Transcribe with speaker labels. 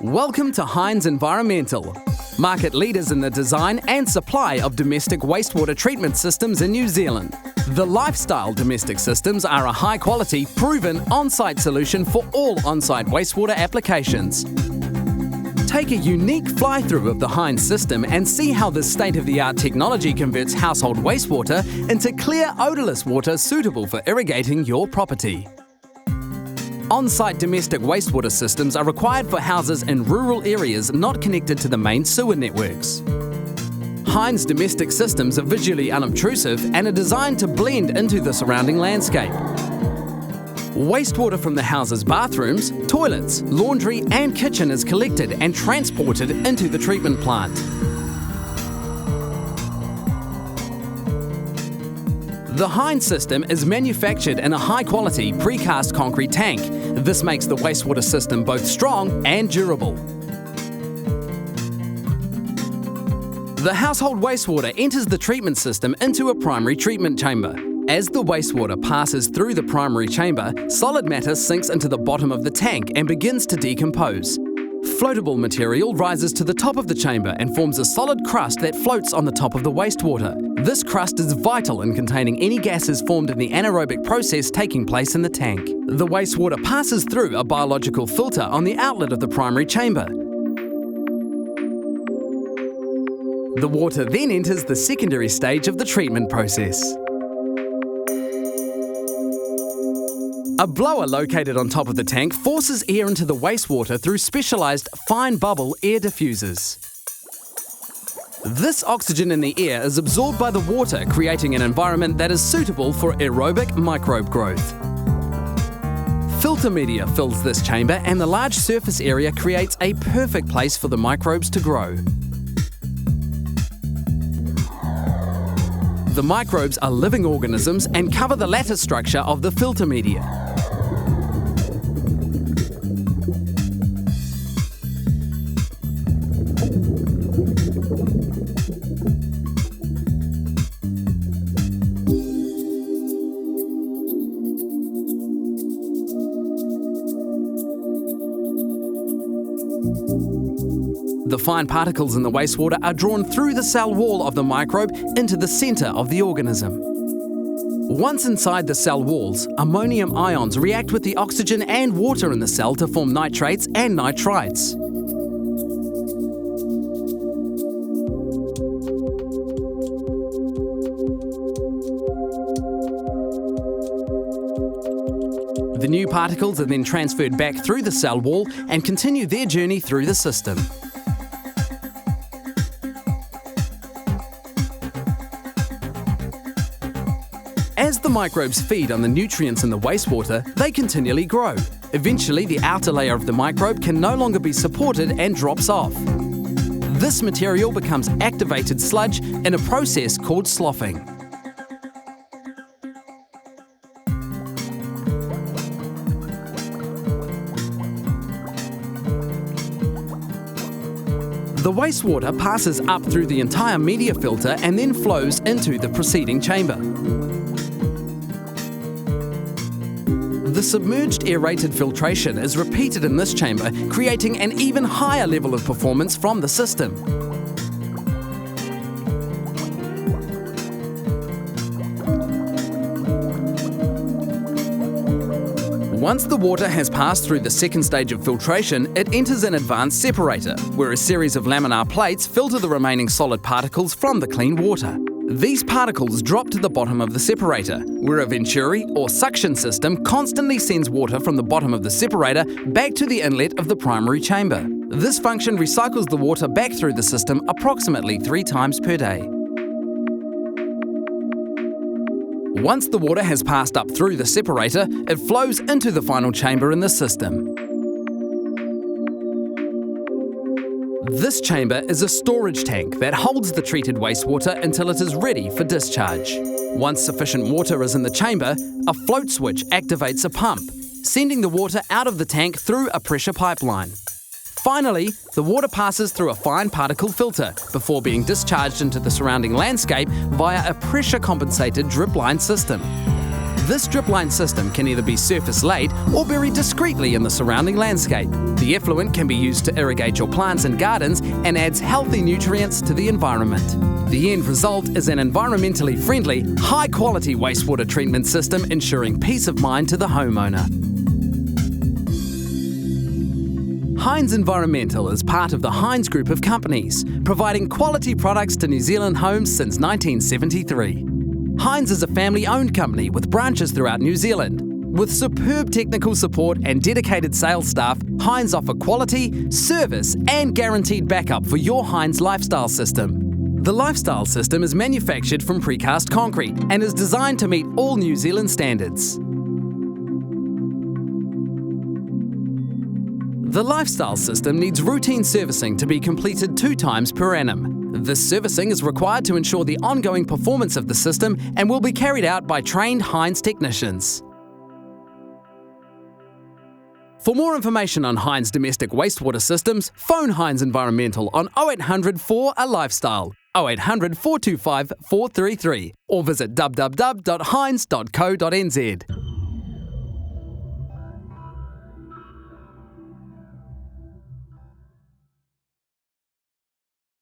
Speaker 1: Welcome to Hynds Environmental, market leaders in the design and supply of domestic wastewater treatment systems in New Zealand. The Lifestyle domestic systems are a high-quality, proven on-site solution for all on-site wastewater applications. Take a unique fly-through of the Hynds system and see how this state-of-the-art technology converts household wastewater into clear, odourless water suitable for irrigating your property. On-site domestic wastewater systems are required for houses in rural areas not connected to the main sewer networks. Hynds domestic systems are visually unobtrusive and are designed to blend into the surrounding landscape. Wastewater from the house's bathrooms, toilets, laundry and kitchen is collected and transported into the treatment plant. The Hynds system is manufactured in a high-quality precast concrete tank. This makes the wastewater system both strong and durable. The household wastewater enters the treatment system into a primary treatment chamber. As the wastewater passes through the primary chamber, solid matter sinks into the bottom of the tank and begins to decompose. Floatable material rises to the top of the chamber and forms a solid crust that floats on the top of the wastewater. This crust is vital in containing any gases formed in the anaerobic process taking place in the tank. The wastewater passes through a biological filter on the outlet of the primary chamber. The water then enters the secondary stage of the treatment process. A blower located on top of the tank forces air into the wastewater through specialised fine bubble air diffusers. This oxygen in the air is absorbed by the water, creating an environment that is suitable for aerobic microbe growth. Filter media fills this chamber and the large surface area creates a perfect place for the microbes to grow. The microbes are living organisms and cover the lattice structure of the filter media. The fine particles in the wastewater are drawn through the cell wall of the microbe into the centre of the organism. Once inside the cell walls, ammonium ions react with the oxygen and water in the cell to form nitrates and nitrites. The new particles are then transferred back through the cell wall and continue their journey through the system. As the microbes feed on the nutrients in the wastewater, they continually grow. Eventually, the outer layer of the microbe can no longer be supported and drops off. This material becomes activated sludge in a process called sloughing. The wastewater passes up through the entire media filter and then flows into the preceding chamber. The submerged aerated filtration is repeated in this chamber, creating an even higher level of performance from the system. Once the water has passed through the second stage of filtration, it enters an advanced separator, where a series of laminar plates filter the remaining solid particles from the clean water. These particles drop to the bottom of the separator, where a venturi or suction system constantly sends water from the bottom of the separator back to the inlet of the primary chamber. This function recycles the water back through the system approximately 3 times per day. Once the water has passed up through the separator, it flows into the final chamber in the system. This chamber is a storage tank that holds the treated wastewater until it is ready for discharge. Once sufficient water is in the chamber, a float switch activates a pump, sending the water out of the tank through a pressure pipeline. Finally, the water passes through a fine particle filter before being discharged into the surrounding landscape via a pressure-compensated drip line system. This dripline system can either be surface laid or buried discreetly in the surrounding landscape. The effluent can be used to irrigate your plants and gardens and adds healthy nutrients to the environment. The end result is an environmentally friendly, high-quality wastewater treatment system ensuring peace of mind to the homeowner. Hynds Environmental is part of the Hynds group of companies, providing quality products to New Zealand homes since 1973. Hynds is a family-owned company with branches throughout New Zealand. With superb technical support and dedicated sales staff, Hynds offer quality, service and guaranteed backup for your Hynds lifestyle system. The lifestyle system is manufactured from precast concrete and is designed to meet all New Zealand standards. The lifestyle system needs routine servicing to be completed 2 times per annum. This servicing is required to ensure the ongoing performance of the system and will be carried out by trained Hynds technicians. For more information on Hynds domestic wastewater systems, phone Hynds Environmental on 0800 4 a Lifestyle, 0800 425 433, or visit www.hynds.co.nz.